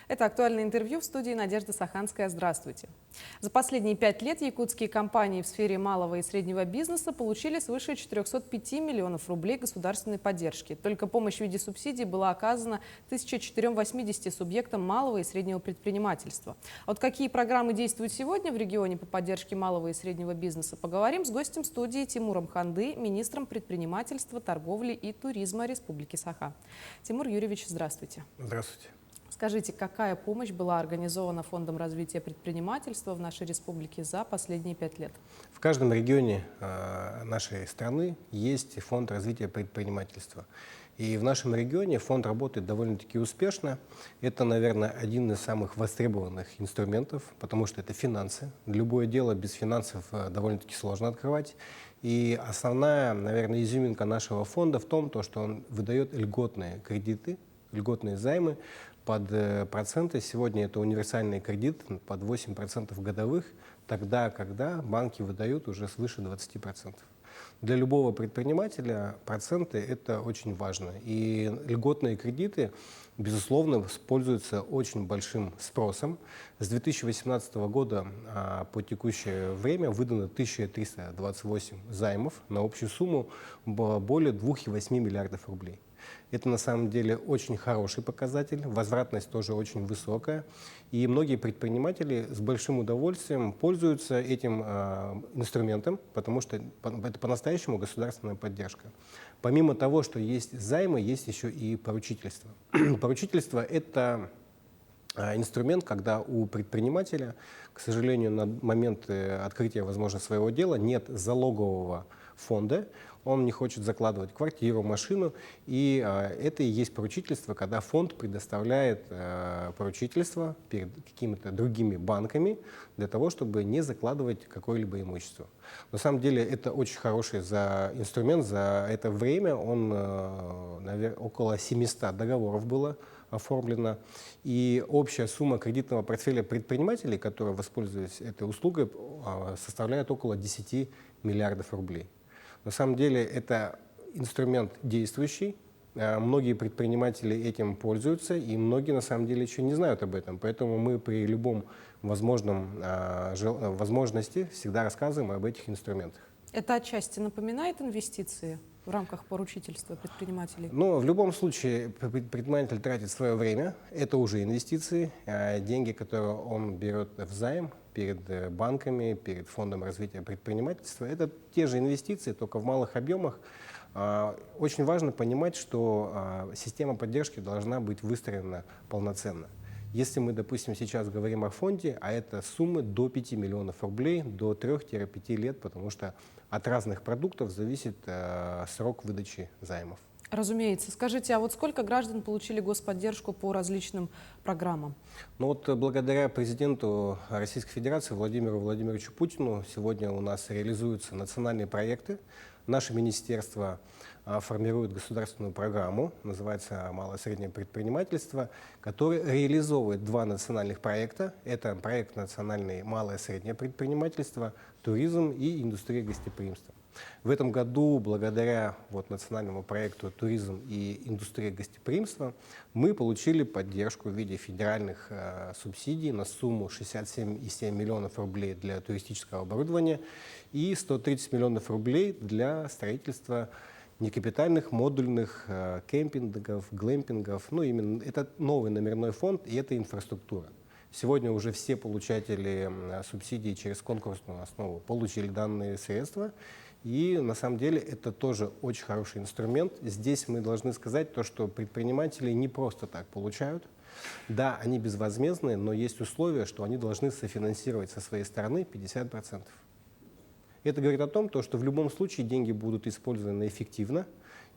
Это актуальное интервью в студии Надежда Саханская. Здравствуйте. За последние 5 лет якутские компании в сфере малого и среднего бизнеса получили свыше 405 миллионов рублей государственной поддержки. Только помощь в виде субсидий была оказана 1480 субъектам малого и среднего предпринимательства. А вот какие программы действуют сегодня в регионе по поддержке малого и среднего бизнеса, поговорим с гостем студии Тимуром Ханды, министром предпринимательства, торговли и туризма Республики Саха. Тимур Юрьевич, здравствуйте. Здравствуйте. Скажите, какая помощь была организована Фондом развития предпринимательства в нашей республике за последние 5 лет? В каждом регионе нашей страны есть фонд развития предпринимательства. И в нашем регионе фонд работает довольно-таки успешно. Это, наверное, один из самых востребованных инструментов, потому что это финансы. Любое дело без финансов довольно-таки сложно открывать. И основная, наверное, изюминка нашего фонда в том, что он выдает льготные кредиты, льготные займы под проценты. Сегодня это универсальный кредит под 8% годовых, тогда, когда банки выдают уже свыше 20%. Для любого предпринимателя проценты – это очень важно. И льготные кредиты, безусловно, пользуются очень большим спросом. С 2018 года по текущее время выдано 1328 займов на общую сумму более 2,8 миллиардов рублей. Это на самом деле очень хороший показатель, возвратность тоже очень высокая. И многие предприниматели с большим удовольствием пользуются этим инструментом, потому что это по-настоящему государственная поддержка. Помимо того, что есть займы, есть еще и поручительство. Поручительство – это инструмент, когда у предпринимателя, к сожалению, на момент открытия, возможно, своего дела нет залогового фонда, он не хочет закладывать квартиру, машину, и это и есть поручительство, когда фонд предоставляет поручительство перед какими-то другими банками для того, чтобы не закладывать какое-либо имущество. На самом деле это очень хороший инструмент, за это время наверное, около 700 договоров было оформлено, и общая сумма кредитного портфеля предпринимателей, которые воспользовались этой услугой, составляет около 10 миллиардов рублей. На самом деле это инструмент действующий, многие предприниматели этим пользуются, и многие на самом деле еще не знают об этом. Поэтому мы при любом возможности всегда рассказываем об этих инструментах. Это отчасти напоминает инвестиции в рамках поручительства предпринимателей? Но в любом случае предприниматель тратит свое время, это уже инвестиции, деньги, которые он берет взайм перед банками, перед Фондом развития предпринимательства, это те же инвестиции, только в малых объемах. Очень важно понимать, что система поддержки должна быть выстроена полноценно. Если мы, допустим, сейчас говорим о фонде, а это суммы до 5 миллионов рублей, до 3-5 лет, потому что от разных продуктов зависит срок выдачи займов. Разумеется. Скажите, а вот сколько граждан получили господдержку по различным программам? Ну вот благодаря президенту Российской Федерации Владимиру Владимировичу Путину сегодня у нас реализуются национальные проекты. Наше министерство формирует государственную программу, называется «Малое и среднее предпринимательство», которая реализовывает два национальных проекта. Это проект национальный «Малое и среднее предпринимательство», туризм и индустрия гостеприимства. В этом году, благодаря национальному проекту «Туризм и индустрия гостеприимства», мы получили поддержку в виде федеральных субсидий на сумму 67,7 миллионов рублей для туристического оборудования и 130 миллионов рублей для строительства некапитальных модульных кемпингов, глэмпингов. Именно это новый номерной фонд и это инфраструктура. Сегодня уже все получатели субсидий через конкурсную основу получили данные средства. И на самом деле это тоже очень хороший инструмент. Здесь мы должны сказать то, что предприниматели не просто так получают. Да, они безвозмездные, но есть условия, что они должны софинансировать со своей стороны 50%. Это говорит о том, что в любом случае деньги будут использованы эффективно.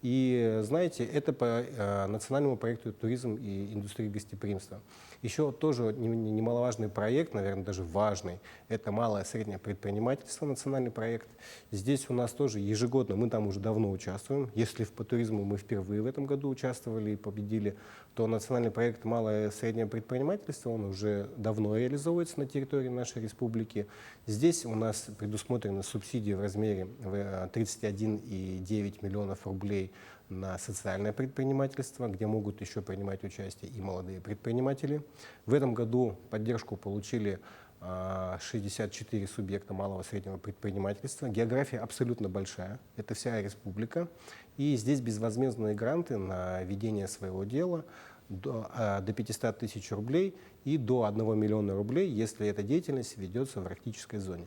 И, знаете, это по национальному проекту «Туризм и индустрия гостеприимства». Еще тоже немаловажный проект, наверное, даже важный, это малое и среднее предпринимательство, национальный проект. Здесь у нас тоже ежегодно, мы там уже давно участвуем. Если по туризму мы впервые в этом году участвовали и победили, то национальный проект «Малое и среднее предпринимательство», он уже давно реализовывается на территории нашей республики. Здесь у нас предусмотрены субсидии в размере 31,9 миллионов рублей рублей на социальное предпринимательство, где могут еще принимать участие и молодые предприниматели. В этом году поддержку получили 64 субъекта малого и среднего предпринимательства. География абсолютно большая, это вся республика. И здесь безвозмездные гранты на ведение своего дела до 500 тысяч рублей и до 1 миллиона рублей, если эта деятельность ведется в арктической зоне.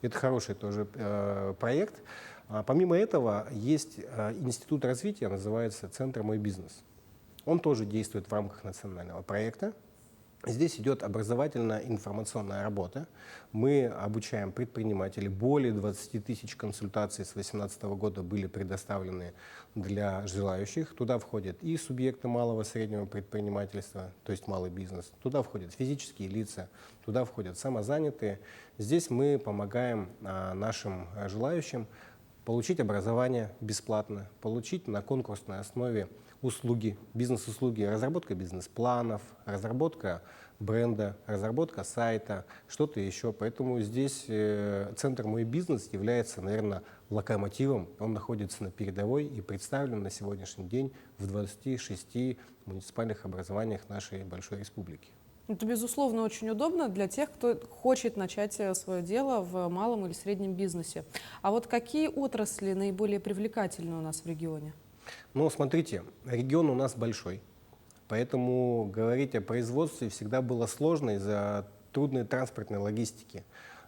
Это хороший тоже проект. Помимо этого, есть институт развития, называется «Центр «Мой бизнес». Он тоже действует в рамках национального проекта. Здесь идет образовательно-информационная работа. Мы обучаем предпринимателей. Более 20 тысяч консультаций с 2018 года были предоставлены для желающих. Туда входят и субъекты малого и среднего предпринимательства, то есть малый бизнес. Туда входят физические лица, туда входят самозанятые. Здесь мы помогаем нашим желающим получить образование бесплатно, получить на конкурсной основе услуги, бизнес-услуги, разработка бизнес-планов, разработка бренда, разработка сайта, что-то еще. Поэтому здесь центр «Мой бизнес» является, наверное, локомотивом. Он находится на передовой и представлен на сегодняшний день в 26 муниципальных образованиях нашей большой республики. Это, безусловно, очень удобно для тех, кто хочет начать свое дело в малом или среднем бизнесе. А вот какие отрасли наиболее привлекательны у нас в регионе? Ну, смотрите, регион у нас большой, поэтому говорить о производстве всегда было сложно из-за трудной транспортной логистики.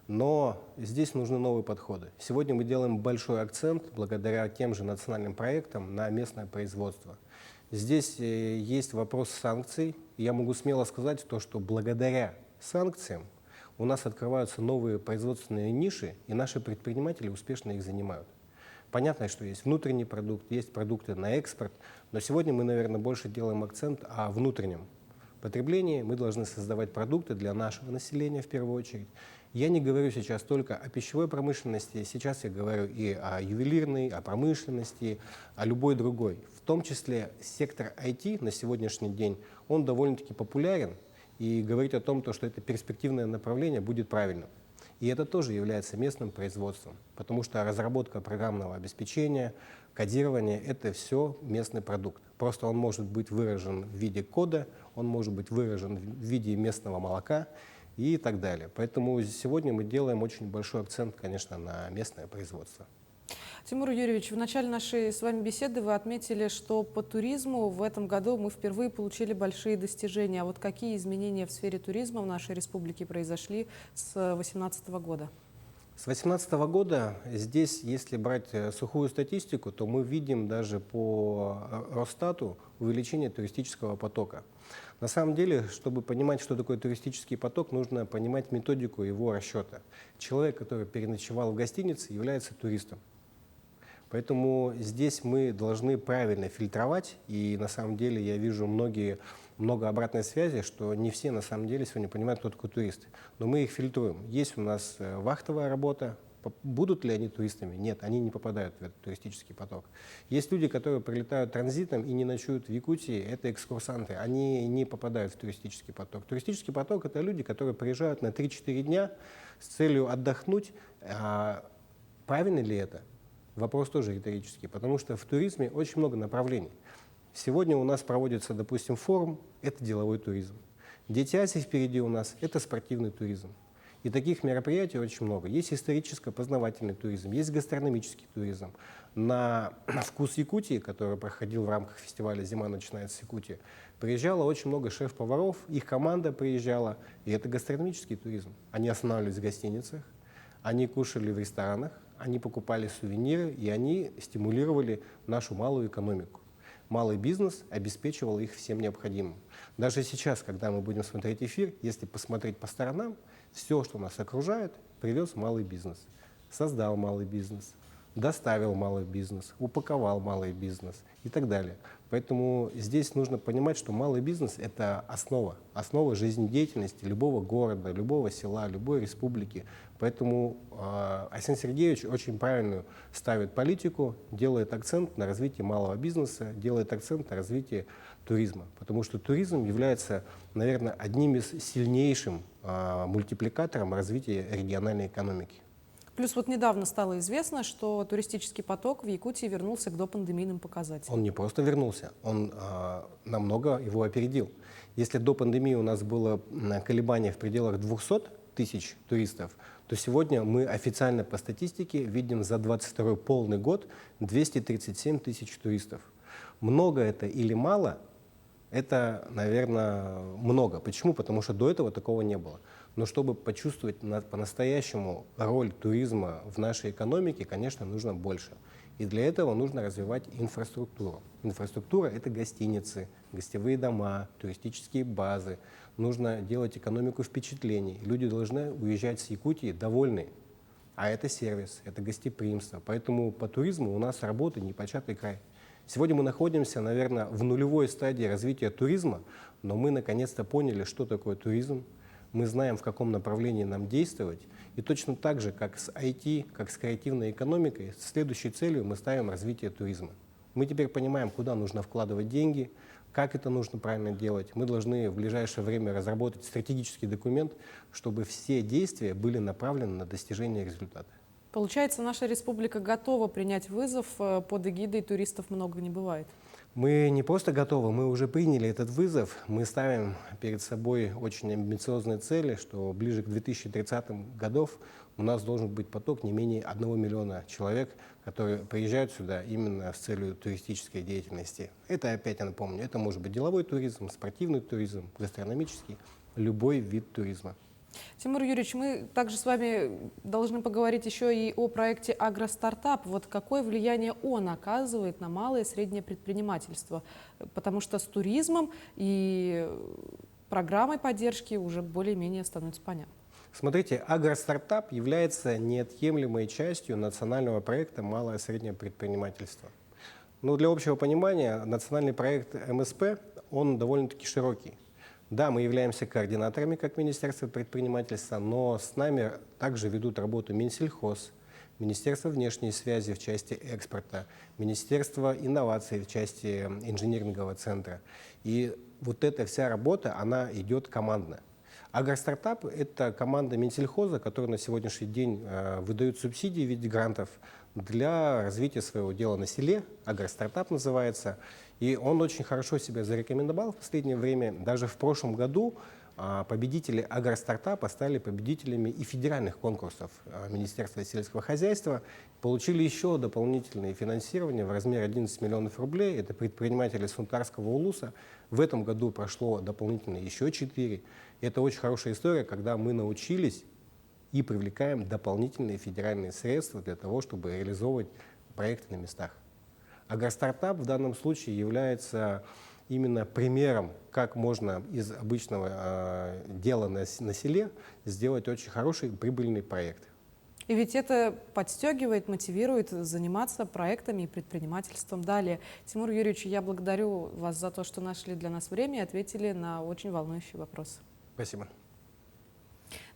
Но здесь нужны новые подходы. Сегодня мы делаем большой акцент, благодаря тем же национальным проектам, на местное производство. Здесь есть вопрос санкций. Я могу смело сказать то, что благодаря санкциям у нас открываются новые производственные ниши, и наши предприниматели успешно их занимают. Понятно, что есть внутренний продукт, есть продукты на экспорт, но сегодня мы, наверное, больше делаем акцент о внутреннем потреблении. Мы должны создавать продукты для нашего населения в первую очередь. Я не говорю сейчас только о пищевой промышленности, сейчас я говорю и о ювелирной, о промышленности, о любой другой. В том числе сектор IT на сегодняшний день, он довольно-таки популярен, и говорить о том, что это перспективное направление, будет правильно. И это тоже является местным производством, потому что разработка программного обеспечения, кодирование – это все местный продукт. Просто он может быть выражен в виде кода, он может быть выражен в виде местного молока и так далее. Поэтому сегодня мы делаем очень большой акцент, конечно, на местное производство. Тимур Юрьевич, в начале нашей с вами беседы вы отметили, что по туризму в этом году мы впервые получили большие достижения. А вот какие изменения в сфере туризма в нашей республике произошли с 2018 года? С 2018 года здесь, если брать сухую статистику, то мы видим даже по Росстату увеличение туристического потока. На самом деле, чтобы понимать, что такое туристический поток, нужно понимать методику его расчета. Человек, который переночевал в гостинице, является туристом. Поэтому здесь мы должны правильно фильтровать, и на самом деле я вижу много обратной связи, что не все на самом деле сегодня понимают, кто такой турист. Но мы их фильтруем. Есть у нас вахтовая работа. Будут ли они туристами? Нет, они не попадают в этот туристический поток. Есть люди, которые прилетают транзитом и не ночуют в Якутии, это экскурсанты, они не попадают в туристический поток. Туристический поток – это люди, которые приезжают на 3-4 дня с целью отдохнуть. Правильно ли это? Вопрос тоже риторический, потому что в туризме очень много направлений. Сегодня у нас проводится, допустим, форум – это деловой туризм. Дети Азии впереди у нас – это спортивный туризм. И таких мероприятий очень много. Есть историческо-познавательный туризм, есть гастрономический туризм. На «Вкус Якутии», который проходил в рамках фестиваля «Зима начинается с Якутии», приезжало очень много шеф-поваров, их команда приезжала, и это гастрономический туризм. Они останавливались в гостиницах, они кушали в ресторанах, они покупали сувениры, и они стимулировали нашу малую экономику. Малый бизнес обеспечивал их всем необходимым. Даже сейчас, когда мы будем смотреть эфир, если посмотреть по сторонам, все, что нас окружает, привез малый бизнес, создал малый бизнес, доставил малый бизнес, упаковал малый бизнес и так далее. Поэтому здесь нужно понимать, что малый бизнес – это основа жизнедеятельности любого города, любого села, любой республики. Поэтому Арсений Сергеевич очень правильно ставит политику, делает акцент на развитии малого бизнеса, делает акцент на развитии туризма. Потому что туризм является, наверное, одним из сильнейших мультипликаторов развития региональной экономики. Плюс вот недавно стало известно, что туристический поток в Якутии вернулся к допандемийным показателям. Он не просто вернулся, он намного его опередил. Если до пандемии у нас было колебание в пределах 200 тысяч туристов, то сегодня мы официально по статистике видим за 22 полный год 237 тысяч туристов. Много это или мало? Это, наверное, много. Почему? Потому что до этого такого не было. Но чтобы почувствовать по-настоящему роль туризма в нашей экономике, конечно, нужно больше. И для этого нужно развивать инфраструктуру. Инфраструктура — это гостиницы, гостевые дома, туристические базы. Нужно делать экономику впечатлений. Люди должны уезжать с Якутии довольны. А это сервис, это гостеприимство. Поэтому по туризму у нас работа непочатый край. Сегодня мы находимся, наверное, в нулевой стадии развития туризма, но мы наконец-то поняли, что такое туризм. Мы знаем, в каком направлении нам действовать. И точно так же, как с IT, как с креативной экономикой, следующей целью мы ставим развитие туризма. Мы теперь понимаем, куда нужно вкладывать деньги, как это нужно правильно делать. Мы должны в ближайшее время разработать стратегический документ, чтобы все действия были направлены на достижение результата. Получается, наша республика готова принять вызов, под эгидой туристов много не бывает. Мы не просто готовы, мы уже приняли этот вызов. Мы ставим перед собой очень амбициозные цели, что ближе к 2030 годам у нас должен быть поток не менее 1 миллиона человек, которые приезжают сюда именно с целью туристической деятельности. Это, опять я напомню, это может быть деловой туризм, спортивный туризм, гастрономический, любой вид туризма. Тимур Юрьевич, мы также с вами должны поговорить еще и о проекте «Агростартап». Вот какое влияние он оказывает на малое и среднее предпринимательство? Потому что с туризмом и программой поддержки уже более-менее становится понятно. Смотрите, «Агростартап» является неотъемлемой частью национального проекта «Малое и среднее предпринимательство». Но для общего понимания, национальный проект МСП, он довольно-таки широкий. Да, мы являемся координаторами как Министерство предпринимательства, но с нами также ведут работу Минсельхоз, Министерство внешней связи в части экспорта, Министерство инноваций в части инжинирингового центра. И вот эта вся работа, она идет командно. Агростартап — это команда Минсельхоза, которая на сегодняшний день выдает субсидии в виде грантов для развития своего дела на селе. Агростартап называется. И он очень хорошо себя зарекомендовал в последнее время. Даже в прошлом году победители агростартапа стали победителями и федеральных конкурсов Министерства сельского хозяйства. Получили еще дополнительное финансирование в размере 11 миллионов рублей. Это предприниматели Сунтарского улуса. В этом году прошло дополнительно еще 4. Это очень хорошая история, когда мы научились и привлекаем дополнительные федеральные средства для того, чтобы реализовывать проекты на местах. Агростартап в данном случае является именно примером, как можно из обычного дела на селе сделать очень хороший прибыльный проект. И ведь это подстегивает, мотивирует заниматься проектами и предпринимательством далее. Тимур Юрьевич, я благодарю вас за то, что нашли для нас время и ответили на очень волнующий вопрос. Спасибо.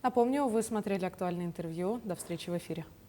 Напомню, вы смотрели актуальное интервью. До встречи в эфире.